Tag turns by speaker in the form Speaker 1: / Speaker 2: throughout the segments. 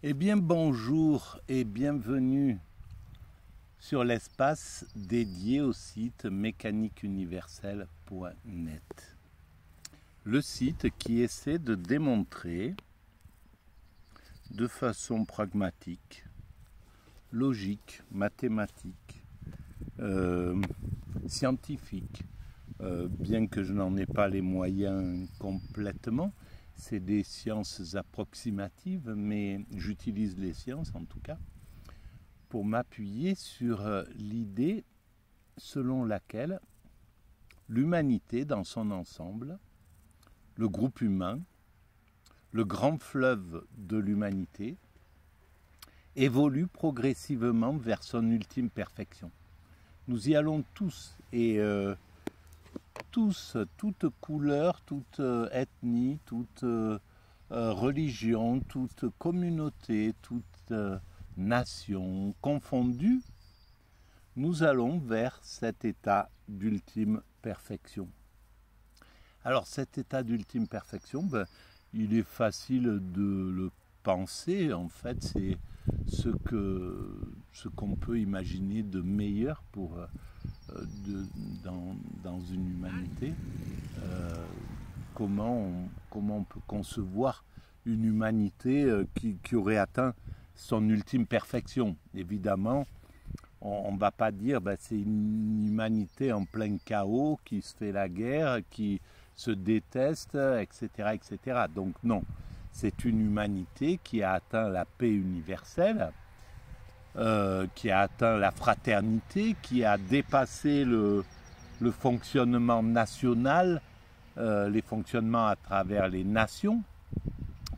Speaker 1: Eh bien bonjour et bienvenue sur l'espace dédié au site mécaniqueuniverselle.net. Le site qui essaie de démontrer de façon pragmatique, logique, mathématique, scientifique, bien que je n'en ai pas les moyens complètement. C'est des sciences approximatives, mais j'utilise les sciences en tout cas pour m'appuyer sur l'idée selon laquelle l'humanité dans son ensemble, le groupe humain, le grand fleuve de l'humanité, évolue progressivement vers son ultime perfection. Nous y allons tous et tous, toute couleur, toute ethnie, toute religion, toute communauté, toute nation confondue, nous allons vers cet état d'ultime perfection. Alors cet état d'ultime perfection, il est facile de le penser, en fait c'est ce qu'on peut imaginer de meilleur pour dans une humanité. Comment on peut concevoir une humanité qui aurait atteint son ultime perfection. Évidemment, on ne va pas dire c'est une humanité en plein chaos qui se fait la guerre, qui se déteste, etc., etc. Donc non, c'est une humanité qui a atteint la paix universelle, qui a atteint la fraternité, qui a dépassé le fonctionnement national, les fonctionnements à travers les nations,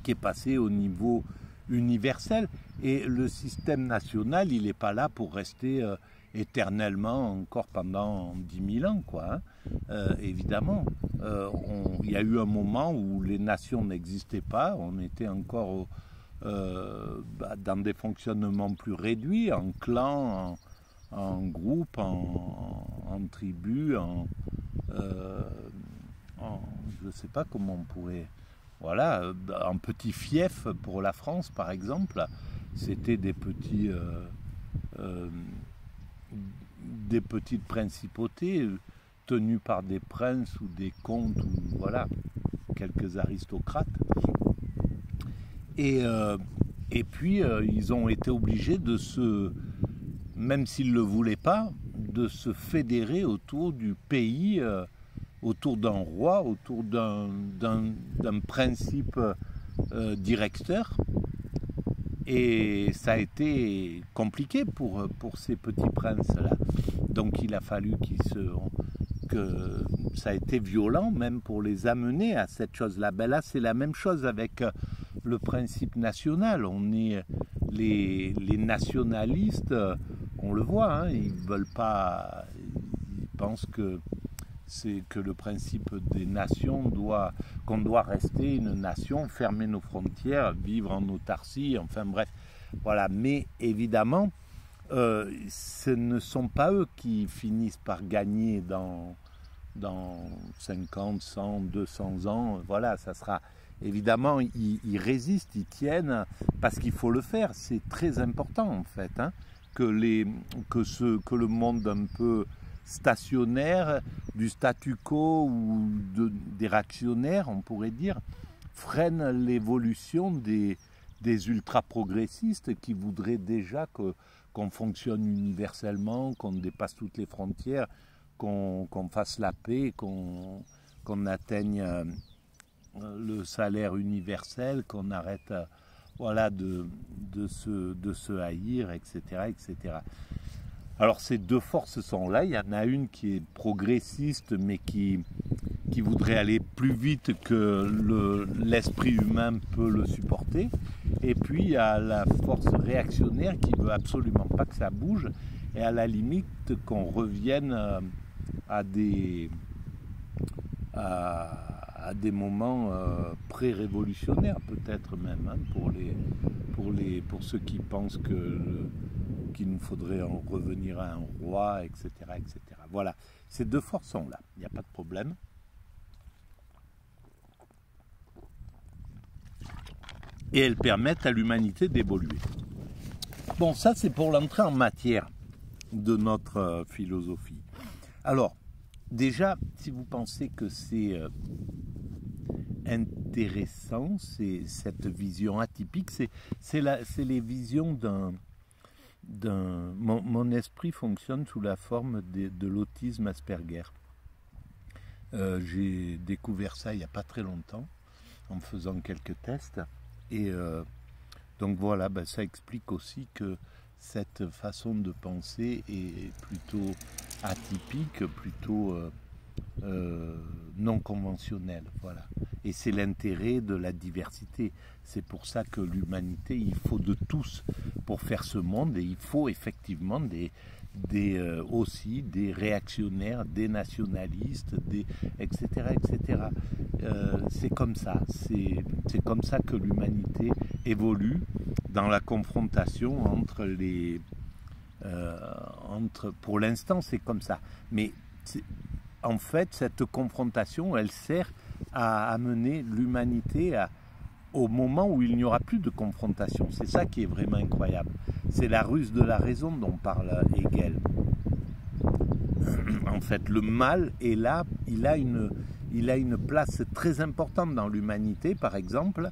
Speaker 1: qui est passé au niveau universel. Et le système national, il n'est pas là pour rester éternellement encore pendant 10 000 ans, quoi. Évidemment, il y a eu un moment où les nations n'existaient pas, on était encore dans des fonctionnements plus réduits, en clans, en groupes, en tribus, je ne sais pas comment on pourrait... Voilà, un petit fief pour la France, par exemple, c'était des petites principautés tenues par des princes ou des comtes ou voilà, quelques aristocrates. Et puis ils ont été obligés de même s'ils ne le voulaient pas, de se fédérer autour du pays, autour d'un roi, autour d'un principe directeur. Et ça a été compliqué pour ces petits princes-là. Donc il a fallu que ça a été violent même pour les amener à cette chose-là. Là, c'est la même chose avec le principe national. On est les nationalistes, on le voit, hein, ils veulent pas, ils pensent que le principe des nations qu'on doit rester une nation, fermer nos frontières, vivre en autarcie, enfin bref, voilà. Mais évidemment, ce ne sont pas eux qui finissent par gagner dans 50, 100, 200 ans. Voilà, ça sera... Évidemment, ils résistent, ils tiennent, parce qu'il faut le faire. C'est très important, en fait, hein, que le monde un peu stationnaire, du statu quo ou des réactionnaires, on pourrait dire, freine l'évolution des ultra-progressistes qui voudraient déjà qu'on fonctionne universellement, qu'on dépasse toutes les frontières, qu'on fasse la paix, qu'on atteigne le salaire universel, qu'on arrête voilà, de se haïr, etc., etc. Alors ces deux forces sont là, il y en a une qui est progressiste mais qui voudrait aller plus vite que l'esprit humain peut le supporter, et puis il y a la force réactionnaire qui veut absolument pas que ça bouge, et à la limite qu'on revienne à des moments pré-révolutionnaires peut-être même, hein, pour ceux qui pensent qu'il nous faudrait en revenir à un roi, etc., etc. Voilà, ces deux forces sont là, il n'y a pas de problème. et elles permettent à l'humanité d'évoluer. Bon, ça c'est pour l'entrée en matière de notre philosophie. Alors, déjà, si vous pensez que c'est intéressant, c'est cette vision atypique, c'est les visions mon esprit fonctionne sous la forme de l'autisme Asperger. J'ai découvert ça il n'y a pas très longtemps en faisant quelques tests et donc voilà, ça explique aussi que cette façon de penser est plutôt atypique, plutôt non conventionnelle, voilà. Et c'est l'intérêt de la diversité. C'est pour ça que l'humanité, il faut de tous pour faire ce monde, et il faut effectivement aussi des réactionnaires, des nationalistes, etc. etc. C'est comme ça. C'est comme ça que l'humanité évolue dans la confrontation entre les... pour l'instant, c'est comme ça. Mais en fait, cette confrontation, elle sert à amener l'humanité au moment où il n'y aura plus de confrontation. C'est ça qui est vraiment incroyable. C'est la ruse de la raison dont parle Hegel. En fait, le mal est là, il a une place très importante dans l'humanité, par exemple,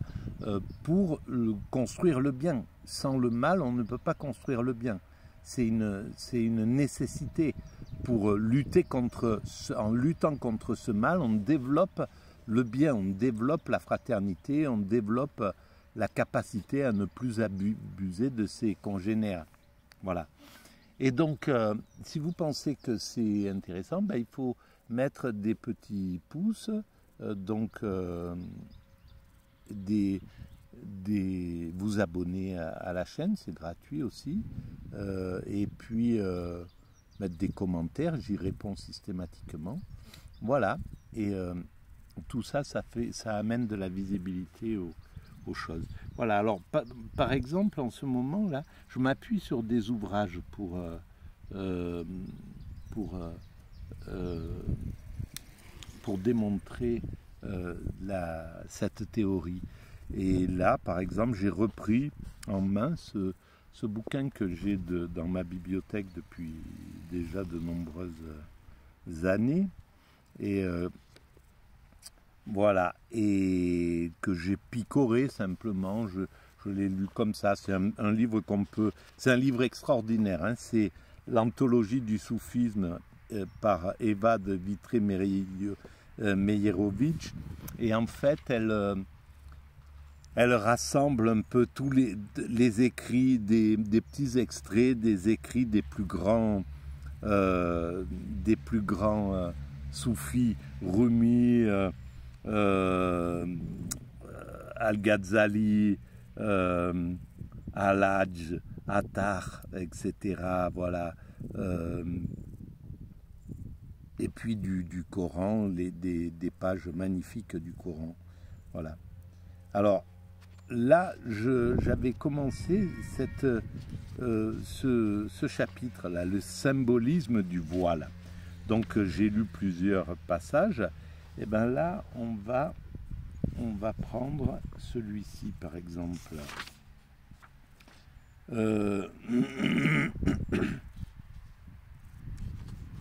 Speaker 1: pour construire le bien. Sans le mal, on ne peut pas construire le bien. C'est une nécessité. Pour lutter en luttant contre ce mal, on développe le bien, on développe la fraternité, on développe la capacité à ne plus abuser de ses congénères. Voilà. Et donc, si vous pensez que c'est intéressant, il faut mettre des petits pouces, vous abonner à la chaîne, c'est gratuit aussi, et puis mettre des commentaires, j'y réponds systématiquement. Voilà, et tout ça, ça amène de la visibilité aux choses. Voilà, alors par exemple, en ce moment-là, je m'appuie sur des ouvrages pour démontrer cette théorie. Et là, par exemple, j'ai repris en main ce bouquin que j'ai dans ma bibliothèque depuis déjà de nombreuses années. Et voilà, et que j'ai picoré simplement, je l'ai lu comme ça. C'est un livre c'est un livre extraordinaire, hein. C'est l'anthologie du soufisme par Eva de Vitré-Meyerovitch, et en fait elle rassemble un peu tous les écrits, des petits extraits des écrits des plus grands soufis, Rumi, Al-Ghazali, Al-Hajj, Attar, etc. Voilà. Et puis du Coran, des pages magnifiques du Coran. Voilà. Alors là, j'avais commencé ce chapitre-là, le symbolisme du voile. Donc j'ai lu plusieurs passages. Et bien là, on va prendre celui-ci, par exemple.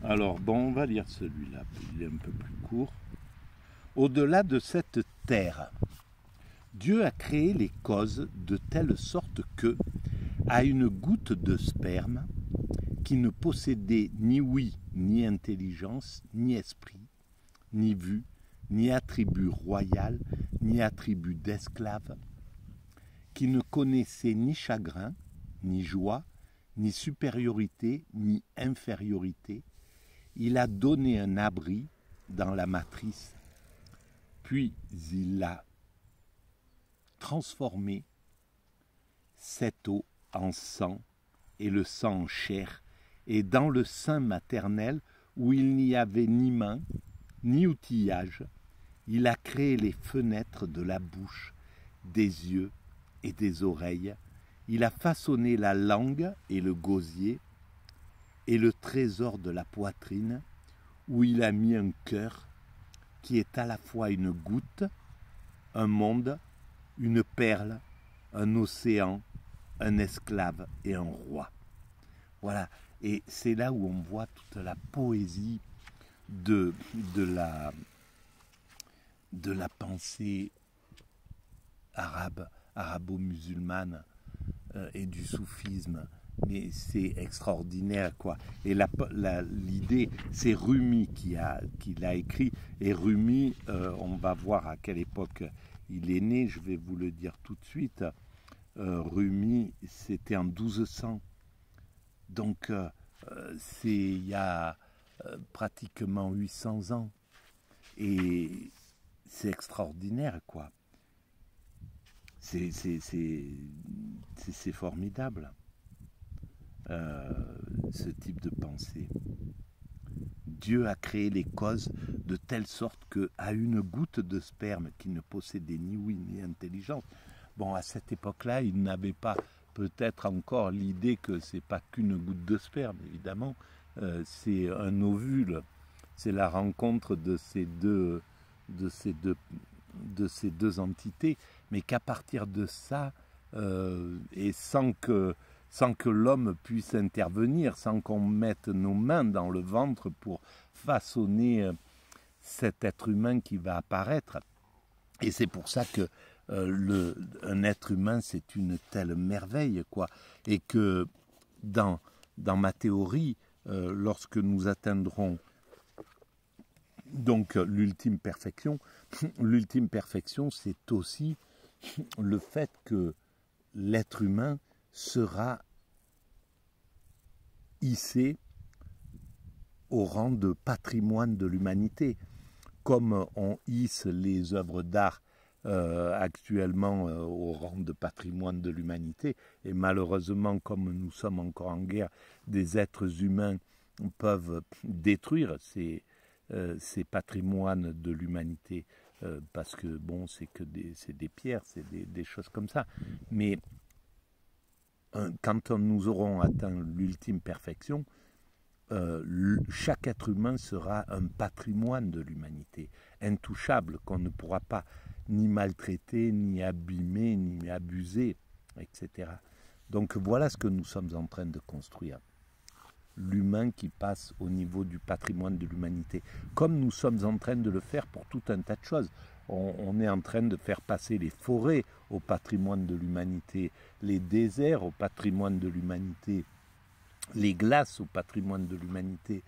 Speaker 1: Alors, bon, on va lire celui-là, il est un peu plus court. Au-delà de cette terre, Dieu a créé les causes de telle sorte que, à une goutte de sperme, qui ne possédait ni ouïe, ni intelligence, ni esprit, ni vue, ni attribut royal, ni attribut d'esclave, qui ne connaissait ni chagrin, ni joie, ni supériorité, ni infériorité, il a donné un abri dans la matrice, puis il a transformé cette eau en sang et le sang en chair, et dans le sein maternel où il n'y avait ni main, ni outillage, il a créé les fenêtres de la bouche, des yeux et des oreilles, il a façonné la langue et le gosier, et le trésor de la poitrine, où il a mis un cœur qui est à la fois une goutte, un monde, une perle un océan, un esclave et un roi. Voilà, et c'est là où on voit toute la poésie de la pensée arabe, arabo-musulmane et du soufisme. Mais c'est extraordinaire, quoi. Et l'idée, c'est Rumi qui l'a écrit. Et Rumi, on va voir à quelle époque il est né, je vais vous le dire tout de suite. Rumi, c'était en 1200. Donc, c'est il y a pratiquement 800 ans. Et c'est extraordinaire, quoi. C'est formidable. Ce type de pensée. Dieu a créé les causes de telle sorte qu'à une goutte de sperme qui ne possédait ni ouïe ni intelligence, bon, à cette époque-là, il n'avait pas peut-être encore l'idée que c'est pas qu'une goutte de sperme, évidemment, c'est un ovule, c'est la rencontre de ces deux entités, mais qu'à partir de ça, et sans que l'homme puisse intervenir, sans qu'on mette nos mains dans le ventre pour façonner cet être humain qui va apparaître. Et c'est pour ça que un être humain, c'est une telle merveille, quoi. Et que dans ma théorie, lorsque nous atteindrons donc l'ultime perfection, c'est aussi le fait que l'être humain sera hissé au rang de patrimoine de l'humanité, comme on hisse les œuvres d'art actuellement au rang de patrimoine de l'humanité, et malheureusement, comme nous sommes encore en guerre, des êtres humains peuvent détruire ces patrimoines de l'humanité, parce que bon, c'est des pierres, c'est des choses comme ça, mais quand nous aurons atteint l'ultime perfection, chaque être humain sera un patrimoine de l'humanité, intouchable, qu'on ne pourra pas ni maltraiter, ni abîmer, ni abuser, etc. Donc voilà ce que nous sommes en train de construire. L'humain qui passe au niveau du patrimoine de l'humanité, comme nous sommes en train de le faire pour tout un tas de choses. On est en train de faire passer les forêts au patrimoine de l'humanité, les déserts au patrimoine de l'humanité, les glaces au patrimoine de l'humanité,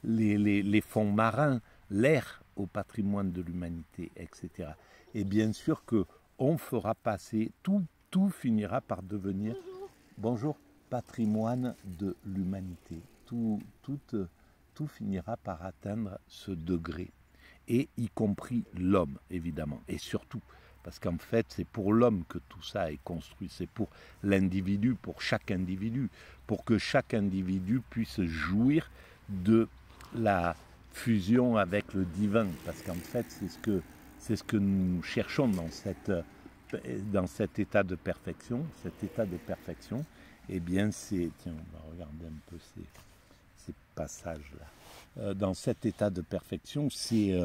Speaker 1: les fonds marins, l'air au patrimoine de l'humanité, etc. Et bien sûr qu'on fera passer, tout finira par devenir, bonjour, patrimoine de l'humanité. Tout finira par atteindre ce degré, et y compris l'homme, évidemment, et surtout, parce qu'en fait, c'est pour l'homme que tout ça est construit, c'est pour l'individu, pour chaque individu, pour que chaque individu puisse jouir de la fusion avec le divin, parce qu'en fait, c'est ce que nous cherchons dans cet état de perfection. Cet état de perfection, eh bien, c'est... Tiens, on va regarder un peu ces passages-là. Dans cet état de perfection, c'est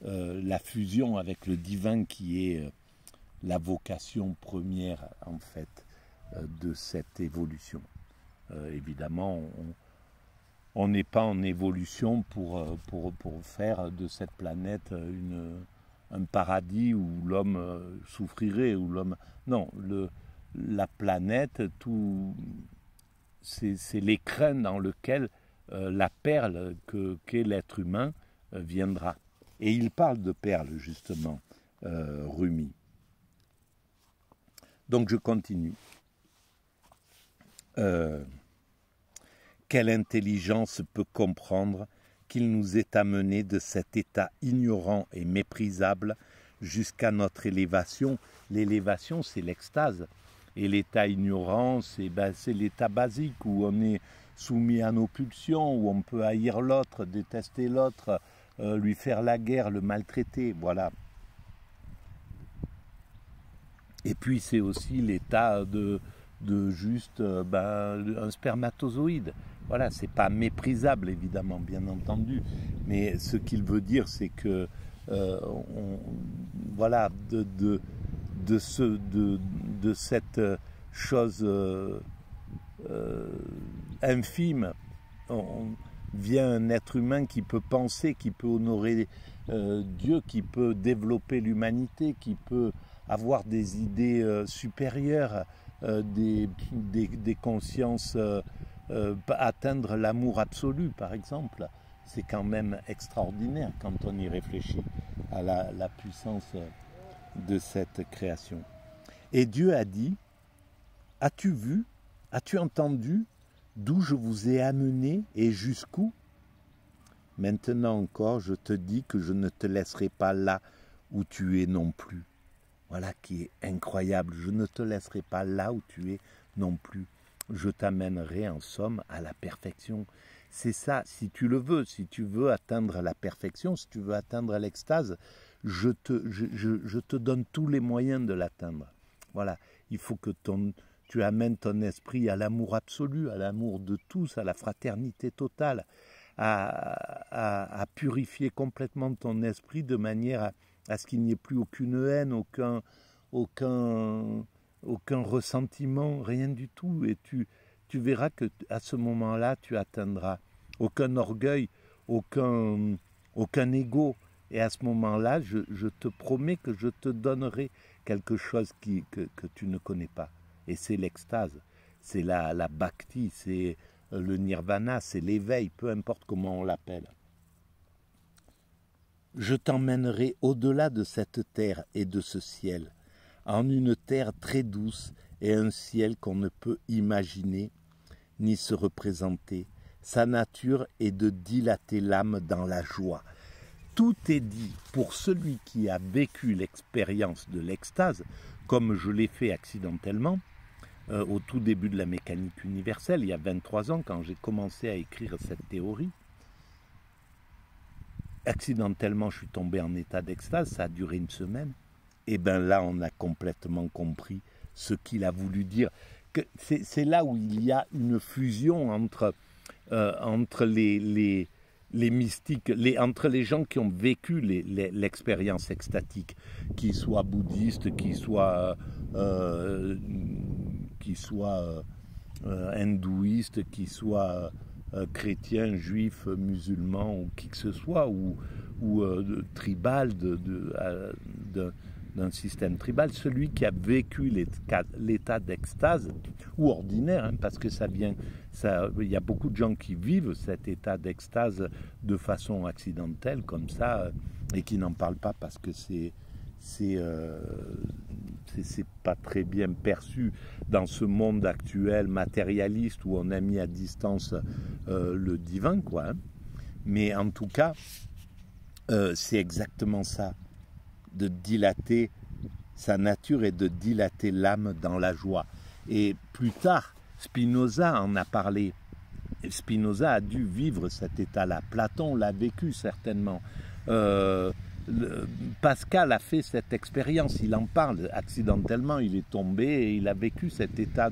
Speaker 1: la fusion avec le divin qui est la vocation première, en fait, de cette évolution. Évidemment, on n'est pas en évolution pour faire de cette planète un paradis où l'homme souffrirait, où l'homme... Non, la planète, c'est l'écrin dans lequel la perle qu'est l'être humain viendra. Et il parle de perles, justement, Rumi. Donc je continue. Quelle intelligence peut comprendre qu'il nous est amené de cet état ignorant et méprisable jusqu'à notre élévation? L'élévation, c'est l'extase. Et l'état ignorant, c'est l'état basique où on est soumis à nos pulsions, où on peut haïr l'autre, détester l'autre, lui faire la guerre, le maltraiter, voilà. Et puis c'est aussi l'état de juste un spermatozoïde. Voilà, c'est pas méprisable évidemment, bien entendu, mais ce qu'il veut dire, c'est que voilà, de cette chose infime, vient un être humain qui peut penser, qui peut honorer Dieu, qui peut développer l'humanité, qui peut avoir des idées supérieures, des consciences, atteindre l'amour absolu, par exemple. C'est quand même extraordinaire quand on y réfléchit à la puissance de cette création. Et Dieu a dit, as-tu vu, as-tu entendu d'où je vous ai amené et jusqu'où? Maintenant encore, je te dis que je ne te laisserai pas là où tu es non plus. Voilà qui est incroyable. Je ne te laisserai pas là où tu es non plus. Je t'amènerai en somme à la perfection. C'est ça, si tu le veux, si tu veux atteindre la perfection, si tu veux atteindre l'extase, je te donne tous les moyens de l'atteindre. Voilà, il faut que tu amènes ton esprit à l'amour absolu, à l'amour de tous, à la fraternité totale, à purifier complètement ton esprit de manière à ce qu'il n'y ait plus aucune haine, aucun ressentiment, rien du tout. Et tu verras qu'à ce moment-là, tu atteindras aucun orgueil, aucun ego. Et à ce moment-là, je te promets que je te donnerai quelque chose que tu ne connais pas. Et c'est l'extase, c'est la bhakti, c'est le nirvana, c'est l'éveil, peu importe comment on l'appelle. Je t'emmènerai au-delà de cette terre et de ce ciel, en une terre très douce et un ciel qu'on ne peut imaginer ni se représenter. Sa nature est de dilater l'âme dans la joie. Tout est dit pour celui qui a vécu l'expérience de l'extase, comme je l'ai fait accidentellement, au tout début de la mécanique universelle, il y a 23 ans, quand j'ai commencé à écrire cette théorie. Accidentellement, je suis tombé en état d'extase, ça a duré une semaine. Et bien là, on a complètement compris ce qu'il a voulu dire. C'est là où il y a une fusion entre les mystiques, entre les gens qui ont vécu l'expérience extatique, qu'ils soient bouddhistes, qu'ils soient hindouistes, qu'ils soient chrétiens, juifs, musulmans ou qui que ce soit, ou tribal, d'un système tribal, celui qui a vécu l'état d'extase, ou ordinaire, hein, parce que il y a beaucoup de gens qui vivent cet état d'extase de façon accidentelle, comme ça, et qui n'en parlent pas parce que c'est pas très bien perçu dans ce monde actuel matérialiste où on a mis à distance le divin, quoi. Hein. Mais en tout cas, c'est exactement ça, de dilater sa nature et de dilater l'âme dans la joie. Et plus tard, Spinoza en a parlé. Spinoza a dû vivre cet état-là. Platon l'a vécu certainement. Pascal a fait cette expérience, il en parle accidentellement, il est tombé et il a vécu cet état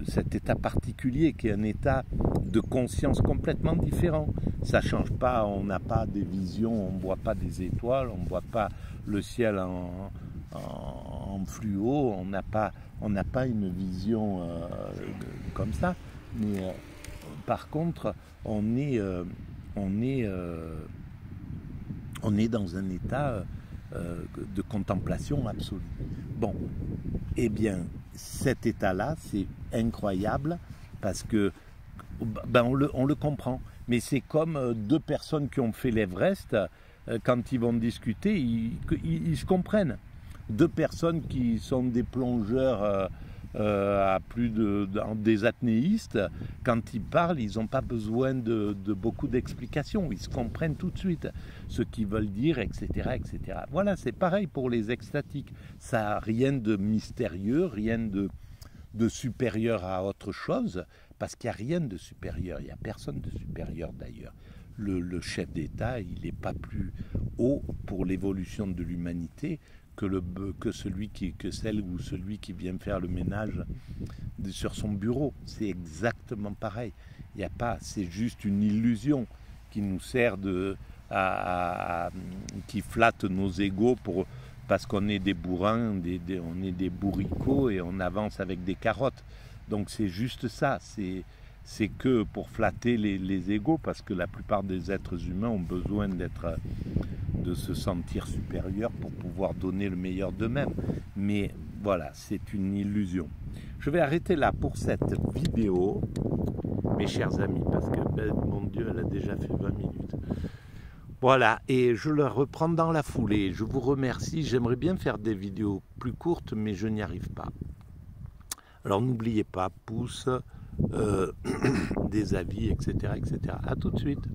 Speaker 1: cet état particulier qui est un état de conscience complètement différent. Ça change pas, on n'a pas des visions, on ne voit pas des étoiles, on ne voit pas le ciel en fluo, on n'a pas une vision comme ça. Mais par contre, on est dans un état de contemplation absolue. Bon, eh bien, cet état-là, c'est incroyable parce que on le comprend. Mais c'est comme deux personnes qui ont fait l'Everest, quand ils vont discuter, ils se comprennent. Deux personnes qui sont des plongeurs des apnéistes, quand ils parlent, ils n'ont pas besoin de beaucoup d'explications, ils se comprennent tout de suite ce qu'ils veulent dire, etc., etc. Voilà, c'est pareil pour les extatiques, ça n'a rien de mystérieux, rien de supérieur à autre chose, parce qu'il n'y a rien de supérieur, il n'y a personne de supérieur d'ailleurs. Le chef d'État, il n'est pas plus haut pour l'évolution de l'humanité que celle ou celui qui vient faire le ménage sur son bureau. C'est exactement pareil. Il y a pas, c'est juste une illusion qui nous sert qui flatte nos égos parce qu'on est des bourrins, on est des bourricots et on avance avec des carottes. Donc c'est juste ça, c'est que pour flatter les égos, parce que la plupart des êtres humains ont besoin de se sentir supérieurs pour pouvoir donner le meilleur d'eux-mêmes. Mais voilà, c'est une illusion. Je vais arrêter là pour cette vidéo, mes chers amis, parce que, ben, mon Dieu, elle a déjà fait 20 minutes. Voilà, et je la reprends dans la foulée. Je vous remercie. J'aimerais bien faire des vidéos plus courtes, mais je n'y arrive pas. Alors n'oubliez pas, pouce, des avis, etc., etc. À tout de suite.